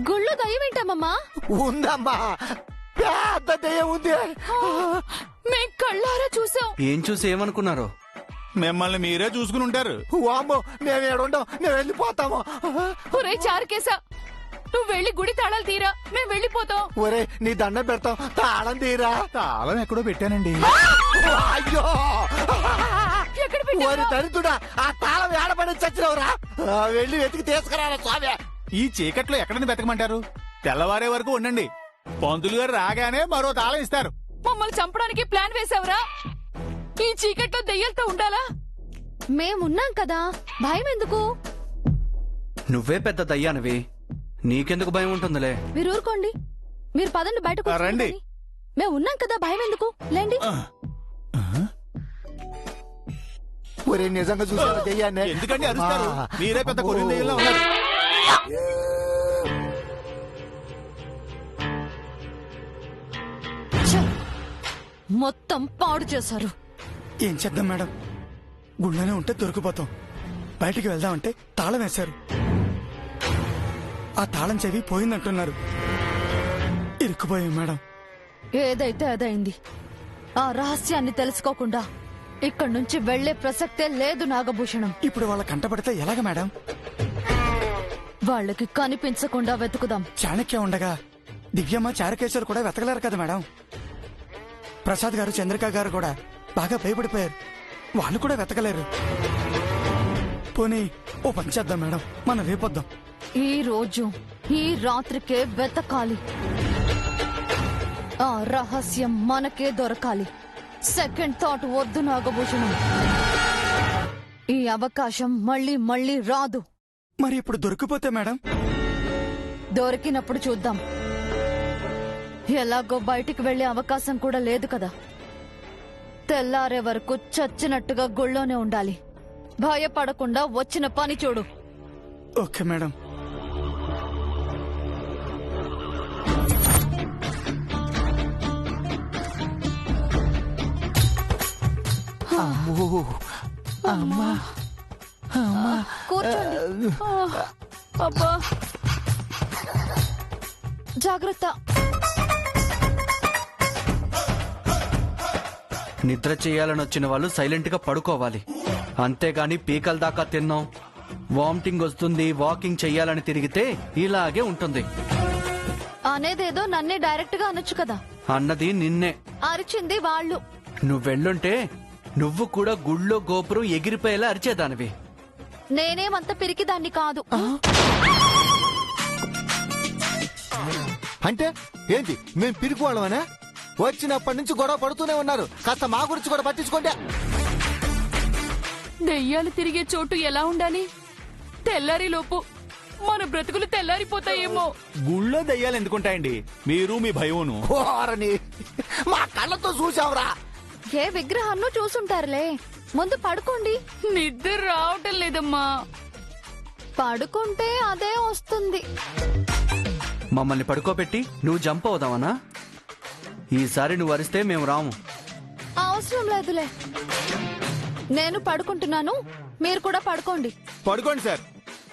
గుళ్ళో దయ్యం ఏంటమ్మా? ఉందమ్మా, పెద్ద దయ్యం ఉంది. మేం కళ్ళారా చూసాం. ఏం చూసి ఏమనుకున్నారు? మిమ్మల్ని మీరే చూసుకుని ఉంటారు. వామ్మో, మేము ఏడుండం, మేము వెళ్ళిపోతాము. ఒరే చారుకేసా, నువ్వు వెళ్ళి గుడి తాళాలు తీరా, మేం వెళ్ళిపోతాం. ఒరే నీ దండం పెడతాం, తాళం తీరా. తాళం ఎక్కడో పెట్టానండి. అయ్యో, ఎక్కడ ఒరి పెట్టావు? దరిద్రుడా, ఆ తాళం ఏడబడి చచ్చినవురా. వెళ్ళి వెతికి తీసుకురారా స్వామి. ఈ చీకట్లో ఎక్కడని వెతకమంటారు? తెల్లవారే వరకు ఉండండి. పంతులు గారు రాగానే మరో తాళం ఇస్తారు. మమ్మల్ని చంపడానికి ప్లాన్ వేసావురా? ఈ చీకట్లో దెయ్యాలతో ఉండాలా? మేమున్నాం కదా, భయం ఎందుకు? నువ్వే పెద్ద దయ్యానివి, నీకెందుకు భయం ఉంటుందిలే. మీరు ఊరుకోండి, మీరు పదండి బయటకు. రండి. మేము ఉన్నాం కదా, భయం ఎందుకు? లేండి. ఒరే నిజంగా చూసారా దెయ్యాన్ని? ఎందుకండి అరుస్తారు? మీరే పెద్ద కొరిన దెయ్యంలా ఉన్నారు. మొత్తం పాడు చేశారు. ఏం చేద్దాం మేడం, గుళ్ళోనే ఉంటే దొరికిపోతాం. బయటికి వెళ్దామంటే తాళం వేశారు. ఆ తాళం చెవి పోయిందంటున్నారు. ఇరుక్కుపోయాం మేడం. ఏదైతే అదైంది. ఆ రహస్యాన్ని తెలుసుకోకుండా ఇక్కడి నుంచి వెళ్లే ప్రసక్తే లేదు నాగభూషణం. ఇప్పుడు వాళ్ళ కంటపడితే ఎలాగ మేడం? వాళ్ళకి కనిపించకుండా వెతుకుదాం. చాణక్య ఉండగా దివ్యమ్మ చారకేశ్వర్ కూడా వెతకలేరు కదా మేడం. ప్రసాద్ గారు చంద్రిక గారు కూడా బాగా భయపడిపోయారు, వాళ్ళు కూడా వెతకలేరు. పోనీ ఓ పని చేద్దాం మేడం, మనం రేపొద్దాం. ఈ రోజు ఈ రాత్రికే వెతకాలి. ఆ రహస్యం మనకే దొరకాలి. సెకండ్ థాట్ వద్దు నాగభూషణం. ఈ అవకాశం మళ్ళీ మళ్ళీ రాదు. మరి ఇప్పుడు దొరికిపోతే మేడం? దొరికినప్పుడు చూద్దాం. ఎలాగో బయటికి వెళ్లే అవకాశం కూడా లేదు కదా. తెల్లారే వరకు చచ్చినట్టుగా గుళ్ళోనే ఉండాలి. భయపడకుండా వచ్చిన పని చూడు. Okay madam. అమ్మా, కూర్చోండి. అబ్బా, జాగ్రత్త. నిద్ర చేయాలని వచ్చిన వాళ్ళు సైలెంట్ గా పడుకోవాలి. అంతేగాని పీకల దాకా తిన్నాం, వామిటింగ్ వస్తుంది, వాకింగ్ చెయ్యాలని తిరిగితే ఇలాగే ఉంటుంది. అనేదేదో నన్నే డైరెక్ట్ గా అనొచ్చు కదా. అన్నది నిన్నే. అరిచింది వాళ్ళు. నువ్వెళ్ళుంటే నువ్వు కూడా గుళ్ళో గోపురం ఎగిరిపోయేలా అరిచేదానివి. నేనేమంత పిరికిదాన్ని కాదు. అంటే ఏంటి, మేం పిరికి వాళ్ళమనే? వచ్చినప్పటి నుంచి గొడవ పడుతూనే ఉన్నారు. కాస్త మా గురించి కూడా పట్టించుకోండి. దెయ్యాలు తిరిగే చోటు ఎలా ఉండాలి? తెల్లారి లోపు మన బ్రతుకులు తెల్లారిపోతాయేమో. గుళ్ళో దెయ్యాలు ఎందుకుంటాయండి? మీరు మీ భయమును. ఓరని, మా కళ్ళతో చూసావురా. ఏ విగ్రహాన్ని చూసుంటారులే. ముందు పడుకోండి. నిద్ర రావటం లేదమ్మా. పడుకుంటే అదే వస్తుంది. మమ్మల్ని పడుకోబెట్టి నువ్వు జంప్ అవుదామనా? ఈసారి నువ్వు అరిస్తే మేము రాము. అవసరం లేదులే, నేను పడుకుంటున్నాను, మీరు కూడా పడుకోండి. పడుకోండి సార్.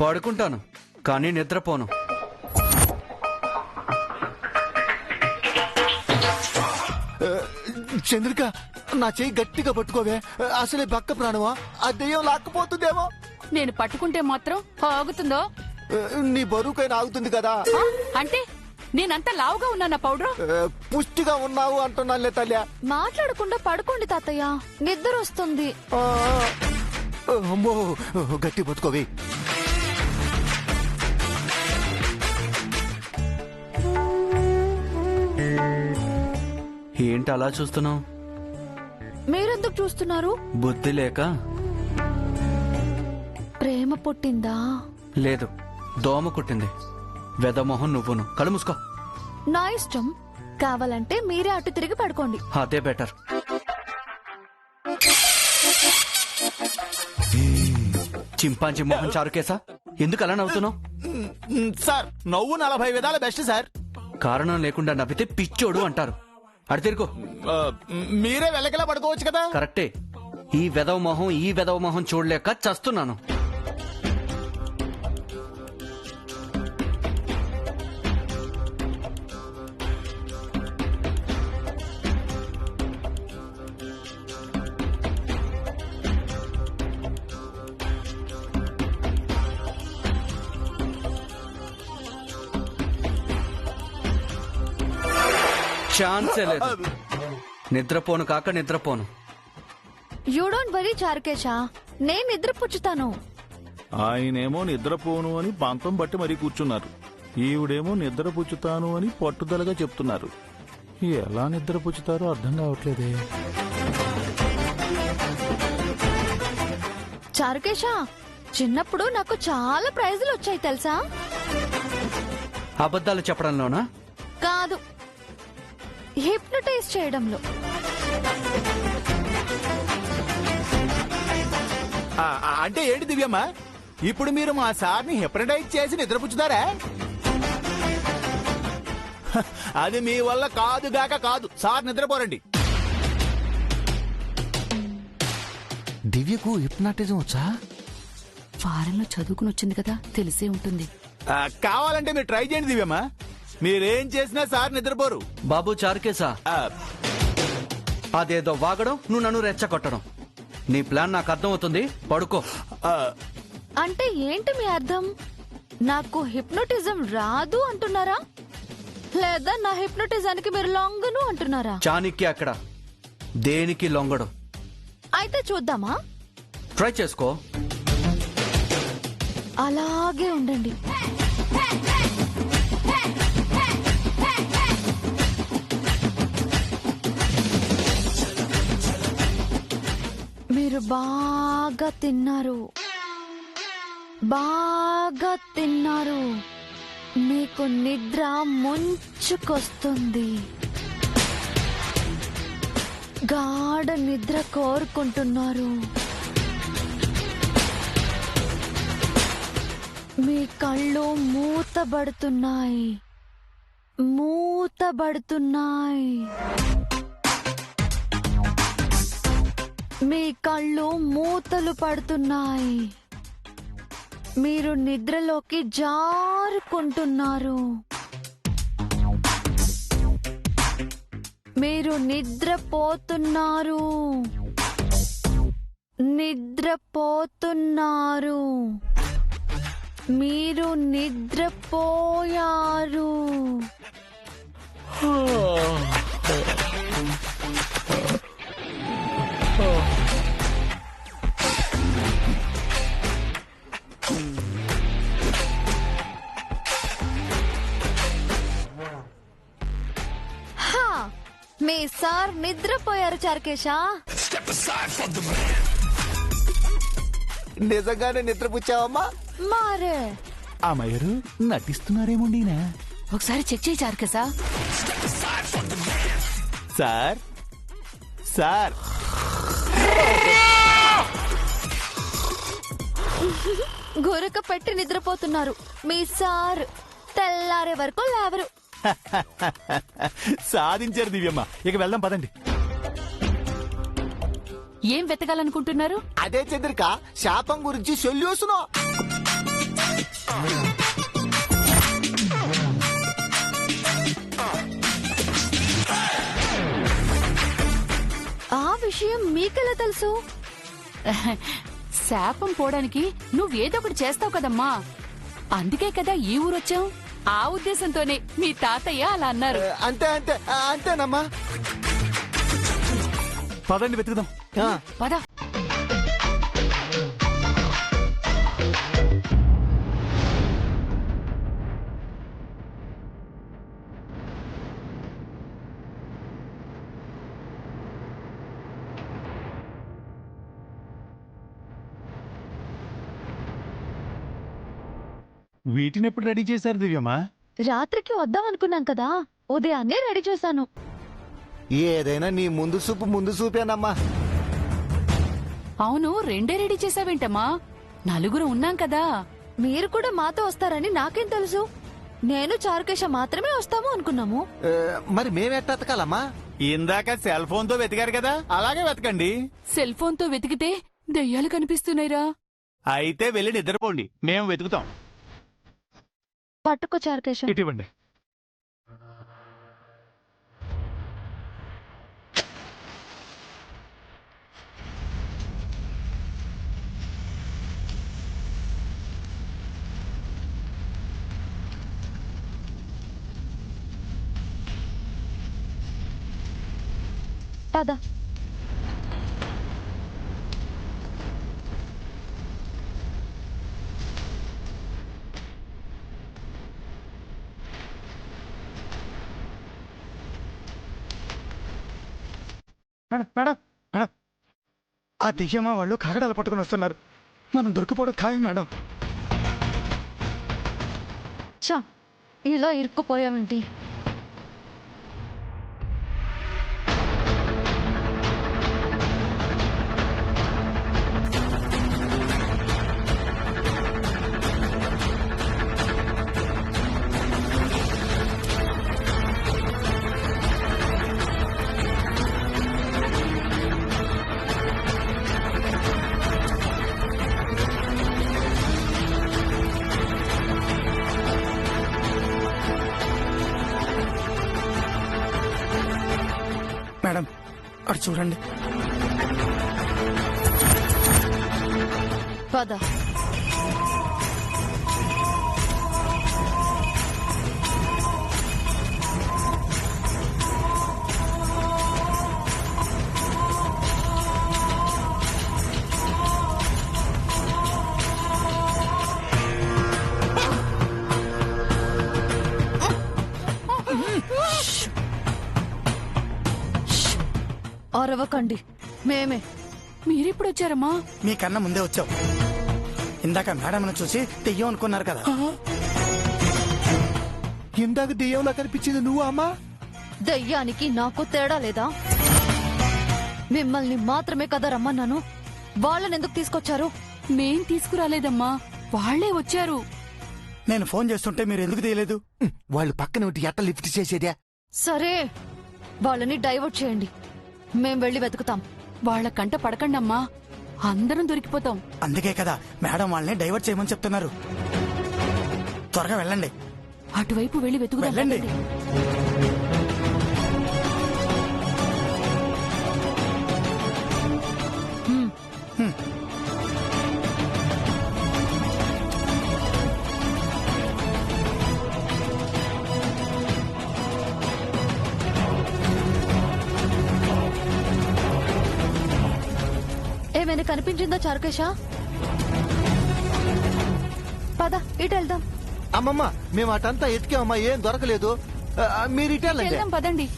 పడుకుంటాను కానీ నిద్రపోను. చంద్రిక, నా చెయ్యి గట్టిగా పట్టుకోవే. అసలే బక్క ప్రాణమా, ఆ దెయ్యం లాక్కుపోతుందేమో. నేను పట్టుకుంటే మాత్రం ఆగుతుందో? నీ బరువుకైనా ఆగుతుంది కదా. అంటే నేనంత లావుగా ఉన్నానా పౌడర్? పుష్టిగా ఉన్నావు అంటున్నానులే తల్లి. మాట్లాడకుండా పడుకోండి తాతయ్య, నిద్ర వస్తుంది. అమ్మో, గట్టి పట్టుకోవి. ఏంటి అలా చూస్తున్నావు? మీరెందుకు చూస్తున్నారు? బుద్ధి లేక. ప్రేమ పుట్టిందా? లేదు, దోమ కుట్టింది. వెదమోహన్ నువ్వును. కళ్ళు మూసుకో. నా ఇష్టం. కావాలంటే మీరే అటు తిరిగి పడుకోండి. అదే బెటర్. చింపాంజీ మోహన్ చారుకేసా, ఎందుకు అలా నవ్వుతున్నావు? సార్, నవ్వు 40 విధాల బెస్ట్ సార్. కారణం లేకుండా నవ్వితే పిచ్చోడు అంటారు. అడి తిరుగు. మీరే వెళ్ళకలా పడుకోవచ్చు కదా. కరెక్టే. ఈ వెదవ మొహం చూడలేక చస్తున్నాను. ఛాన్సే లేదు. నిద్రపోను కాక నిద్రపోను. యూ డోంట్ వరీ చారుకేశ, నేను నిద్రపుచ్చుతాను. ఆయనేమో నిద్రపోను అని పంతం బట్టి మరీ కూర్చున్నారు. ఈవిడేమో నిద్రపుచ్చుతాను అని పట్టుదలగా చెప్తున్నారు. ఎలా నిద్రపుచ్చుతారో అర్థం కావట్లేదే. చారుకేశ, చిన్నప్పుడు నాకు చాలా ప్రైజులు వచ్చాయి తెలుసా? అబద్ధాలు చెప్పడంలోనా? కాదు, హిప్నటైజ్ చేయడంలో. అంటే ఏంటి దివ్యమ్మ, ఇప్పుడు మీరు మా సార్ని హిప్నటైజ్ చేసి నిద్రపుచ్చుతారా? అది మీ వల్ల కాదుగాక కాదు. సార్ నిద్రపోరండి. దివ్యకు హిప్నాటిజం వచ్చా? ఫారెన్ లో చదువుకుని వచ్చింది కదా, తెలిసే ఉంటుంది. కావాలంటే మీరు ట్రై చేయండి దివ్యమ్మ. మీరేం చేసినా సార్ నిద్రపోరు. బాబు చారుకేశా, ఆ, అదేదో వాగడం, నువ్వు నన్ను రెచ్చగొట్టడం. నీ ప్లాన్ నాకు అర్థమవుతుంది. పడుకో. ఆ, అంటే ఏంటి మీ అర్థం? నాకు హిప్నోటిజం రాదు అంటున్నారా, లేదా నా హిప్నోటిజానికి మీరు లొంగను అంటున్నారా? చాణిక్య అక్కడ దేనికి లొంగడు. అయితే చూద్దామా? ట్రై చేసుకో. అలాగే ఉండండి. మీరు బాగా తిన్నారు, బాగా తిన్నారు. మీకు నిద్ర ముంచుకొస్తుంది. గాఢ నిద్ర కోరుకుంటున్నారు. మీ కళ్ళు మూతబడుతున్నాయి, మూతబడుతున్నాయి. మీ కళ్ళు మూతలు పడుతున్నాయి. మీరు నిద్రలోకి జారుకుంటున్నారు. మీరు నిద్రపోతున్నారు, నిద్రపోతున్నారు. మీరు నిద్రపోయారు. హా, మీ సార్ నిద్రపోయారు చారుకేశా. నిజంగానే నిద్రపుచ్చావమ్మా? మారే అమ్మగారు నటిస్తున్నారేమోండినా? ఒకసారి చెక్ చేయి చారుకేశా. సార్, సార్, గురక పెట్టి నిద్రపోతున్నారు. మీ సార్ తెల్లారే వరకు లేవరు. సాధించారు దివ్యమ్మ. ఇక వెళ్దాం పదండి. ఏం వెతకాలనుకుంటున్నారు? అదే చంద్రిక, శాపం గురించి సొల్యూషను. ఆ విషయం మీకెలా తెలుసు? శాపం పోవడానికి నువ్వేదో ఒకటి చేస్తావు కదమ్మా, అందుకే కదా ఈ ఊరొచ్చాం. ఆ ఉద్దేశంతోనే మీ తాతయ్య అలా అన్నారు. అంతే అంతే అంతేనమ్మా. పదండి వెతుకుదాం. పద. వీటిని ఎప్పుడు రెడీ చేశారు దివ్యమ్మ? రాత్రికి వద్దాం అనుకున్నాం కదా, ఉదయాన్నే రెడీ చేశాను. ఏదైనా నీ ముందు చూపేనమ్మా. అవును, రెండే రెడీ చేసావేంటమ్మా? నలుగురు ఉన్నాం కదా. మీరు కూడా మాతో వస్తారని నాకేం తెలుసు? నేను చారుకేశ మాత్రమే వస్తాము అనుకున్నాము. మరి మేమెట్టతకాలమ్మా? ఇందాక సెల్ ఫోన్ తో వెతికారు కదా, అలాగే వెతకండి. సెల్ ఫోన్ తో వెతికితే దెయ్యాలు కనిపిస్తున్నాయిరా. అయితే వెళ్ళి నిద్రపోండి, మేము వెతుకుతాం. పట్టుకో చారుకేశ. ఇటువంటి పద. మేడం మేడం మేడం, ఆ దివ్యమ్మ వాళ్ళు కాగడాలు పట్టుకుని వస్తున్నారు. మనం దొరికిపోవడం ఖాయం మేడం. చా, ఇలా ఇరుక్కుపోయావేంటి? మేడం అటు చూడండి. పద. అరవకండి, మేమే. మీరెప్పుడు వచ్చారమ్మా? మీకన్నా ముందే వచ్చావు. ఇందాక మేడంను చూసి తెయ్యం అనుకున్నారు కదా. ఇందాక దెయ్యంలా కనిపించింది నువ్వు అమ్మా. దయ్యానికి నాకు తేడా లేదా? మిమ్మల్ని మాత్రమే కదా రమ్మన్నాను. వాళ్ళని ఎందుకు తీసుకొచ్చారు? మేం తీసుకురాలేదమ్మా, వాళ్లే వచ్చారు. నేను ఫోన్ చేస్తుంటే మీరు ఎందుకు తీయలేదు? వాళ్ళు పక్కన ఉంటే ఎట్ట లిఫ్ట్ చేసేదే? సరే, వాళ్ళని డైవర్ట్ చేయండి, మేం వెళ్ళి వెతుకుతాం. వాళ్ల కంట పడకండమ్మా, అందరం దొరికిపోతాం. అందుకే కదా మేడం వాళ్ళని డైవర్ట్ చేయమని చెప్తున్నారు. త్వరగా వెళ్ళండి. అటువైపు వెళ్లి వెతుకుదాం. వెళ్ళండి. ఏమైనా కనిపించిందా చారుకేశ? పద, ఇటు వెళ్దాం. అమ్మమ్మ, మేము అటంతా ఎతికామమ్మా, ఏం దొరకలేదు. మీరు ఇటు వెళ్ళండి. వెళ్దాం పదండి.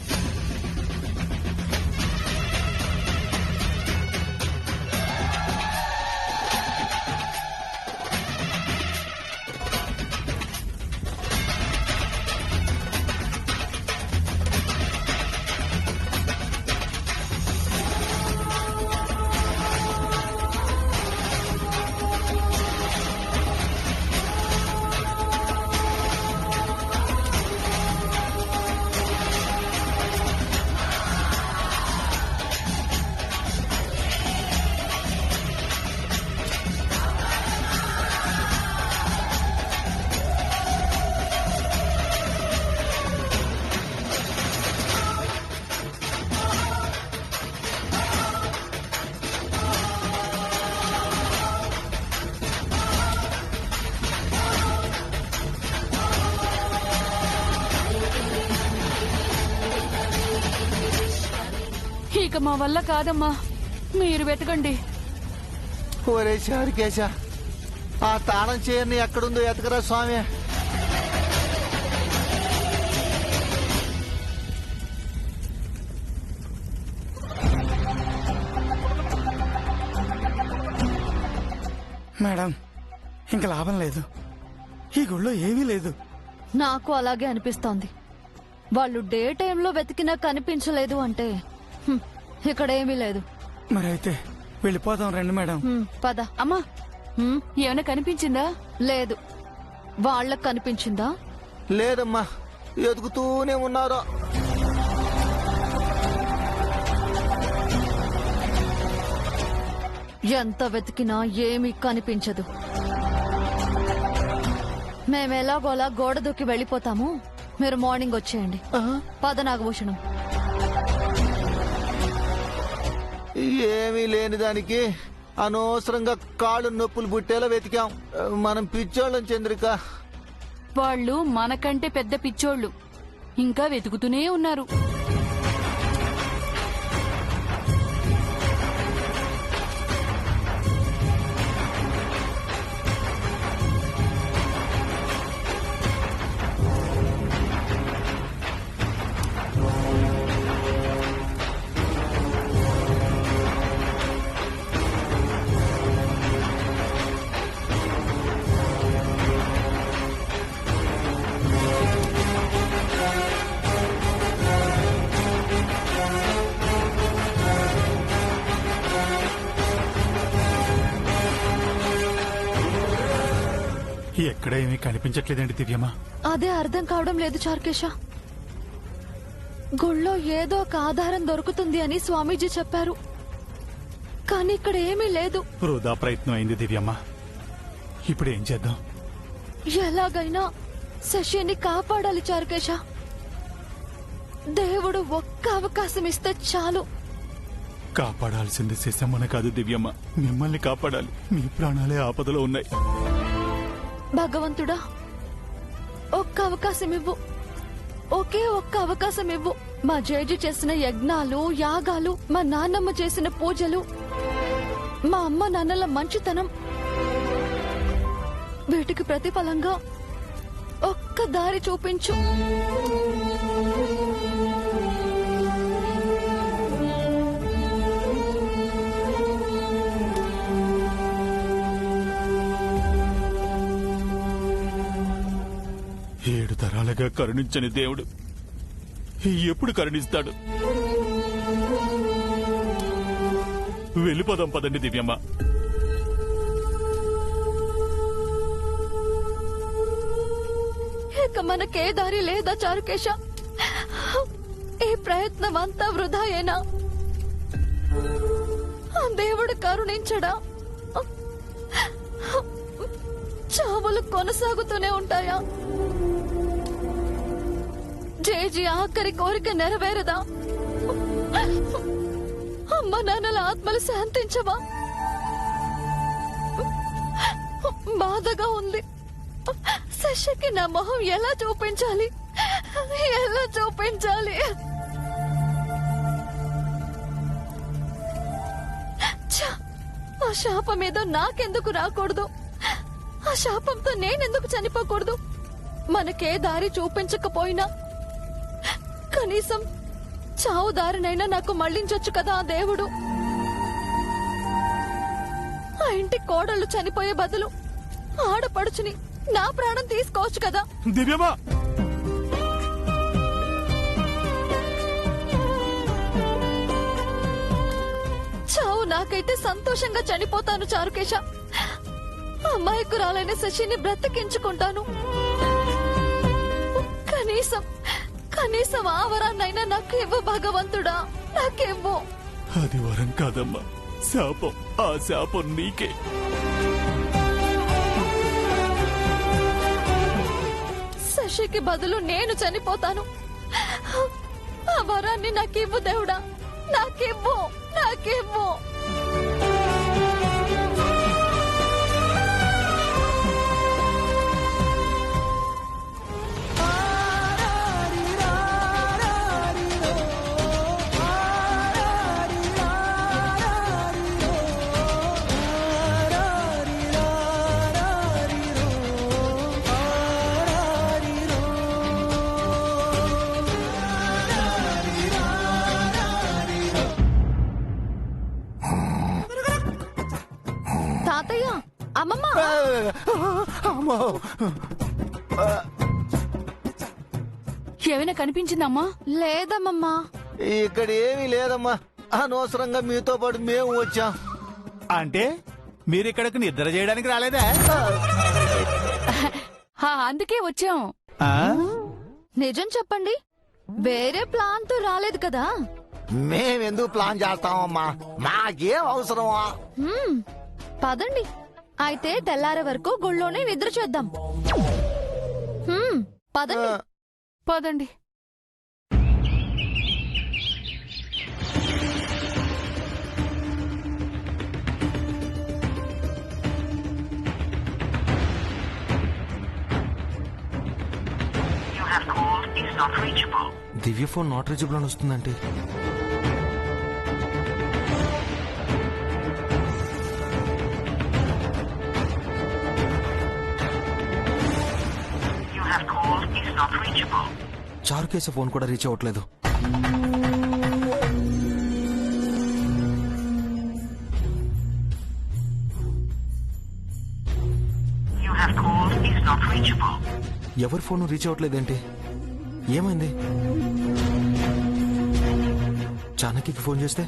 ఇక మా వల్ల కాదమ్మా, మీరు వెతకండి. ఒరే చారుకేశ, ఆ తాళం చేయని ఎక్కడుందో ఎతకరా స్వామి. మేడం, ఇంకా లాభం లేదు. ఈ గుళ్ళో ఏమీ లేదు. నాకు అలాగే అనిపిస్తోంది. వాళ్ళు డే టైంలో వెతికినా కనిపించలేదు అంటే ఇక్కడేమీ లేదు. మరైతే వెళ్ళిపోదాం రండి మేడం. పద. అమ్మా, హ్మ్, ఏమైనా కనిపించిందా? లేదు. వాళ్ళకు కనిపించిందా? లేదమ్మా, ఎదుగుతూనే ఉన్నారు. ఎంత వెతికినా ఏమీ కనిపించదు. మేమెలాగోలా గోడ దూకి వెళ్ళిపోతాము, మీరు మార్నింగ్ వచ్చేయండి. పద నాగభూషణం. ఏమీ లేని దానికి అనవసరంగా కాళ్ళు నొప్పులు పుట్టేలా వెతికాం. మనం పిచ్చోళ్ళం చంద్రిక. వాళ్ళు మనకంటే పెద్ద పిచ్చోళ్ళు, ఇంకా వెతుకుతూనే ఉన్నారు. ఏమీ కనిపించట్లేదండి దివ్యమ్మ. అదే అర్థం కావడం లేదు చారుకేశ. గుళ్ళో ఏదో ఒక ఆధారం దొరుకుతుంది అని స్వామీజీ చెప్పారు, కానీ ఇక్కడ ఏమీ లేదు. వృధా ప్రయత్నం అయింది దివ్యమ్మ. ఇప్పుడు ఏం చేద్దాం? ఎలాగైనా శశిని కాపాడాలి చారుకేశ. దేవుడు ఒక్క అవకాశం ఇస్తే చాలు. కాపాడాల్సింది శశమ్మన కాదు దివ్యమ్మ, మిమ్మల్ని కాపాడాలి. మీ ప్రాణాలే ఆపదలో ఉన్నాయి. భగవంతుడా, ఒక్క అవకాశం ఇవ్వు, ఒకే ఒక్క అవకాశం ఇవ్వు. మా జేజి చేసిన యజ్ఞాలు, యాగాలు, మా నాన్నమ్మ చేసిన పూజలు, మా అమ్మ నాన్నల మంచితనం, వీటికి ప్రతిఫలంగా ఒక్క దారి చూపించు. ఏడు తరాలుగా కరుణించని దేవుడు ఎప్పుడు కరుణిస్తాడు? వెళ్ళిపోదాం పదండి దివ్యమ్మ. ఇక మనకే దారి లేదా చారుకేశ? ఈ ప్రయత్నం అంతా వృధాయేనా? ఆ దేవుడు కరుణించడా? చావులు కొనసాగుతూనే ఉంటాయా? జేజీ ఆఖరి కోరిక నెరవేరదా? అమ్మ నాన్నల ఆత్మలు శాంతించవా? బాధగా ఉంది. శశికి నా మొహం ఎలా చూపించాలి? ఎలా చూపించాలి? ఛ! ఆ శాపం ఏదో నాకెందుకు రాకూడదు? ఆ శాపంతో నేనెందుకు చనిపోకూడదు? మనకే దారి చూపించకపోయినా కనీసం చావు దారినైనా నాకు మళ్లించొచ్చు కదా ఆ దేవుడు. ఆ ఇంటి కోడళ్ళు చనిపోయే బదులు ఆడపడుచుని నా ప్రాణం తీసుకోవచ్చు కదా. దివ్యమ్మ, చావు నాకైతే సంతోషంగా చనిపోతాను చారుకేశ. అమాయకురాలైన శశిని బ్రతికించుకుంటాను. కనీసం ఆ వరాన్నైనా నాకు ఇవ్వు భగవంతుడా, నాకివ్వు. అది వరం కాదమ్మా, శాపం. ఆ శాపం నీకే. శశికి బదులు నేను చనిపోతాను. ఆ వరాన్ని నాకివ్వు దేవుడా, నాకివ్వు, నాకివ్వు. తాతయ్య, అమ్మమ్మ, అమ్మో, ఏమైనా కనిపించిందమ్మా? లేదమ్మమ్మా. ఇక్కడ ఏమీ లేదమ్మా. అనవసరంగా మీతో పాటు మేము వచ్చాం. అంటే మీరు ఇక్కడికి నిద్ర చేయడానికి రాలేదా? అందుకే వచ్చాం. నిజం చెప్పండి, వేరే ప్లాన్ తో రాలేదు కదా? మేమెందుకు ప్లాన్ చేస్తామమ్మా, మాకేం అవసరమా? పదండి, అయితే తెల్లారే వరకు గుళ్ళోనే నిద్ర చేద్దాం. పదండి. పదండి. దివ్య ఫోన్ నాట్ రీచబుల్ అని వస్తుందంటే చారుకేశ ఫోన్ కూడా రీచ్ అవ్వట్లేదు. ఎవరి ఫోన్ రీచ్ అవ్వట్లేదేంటి? ఏమైంది? జానకికి ఫోన్ చేస్తే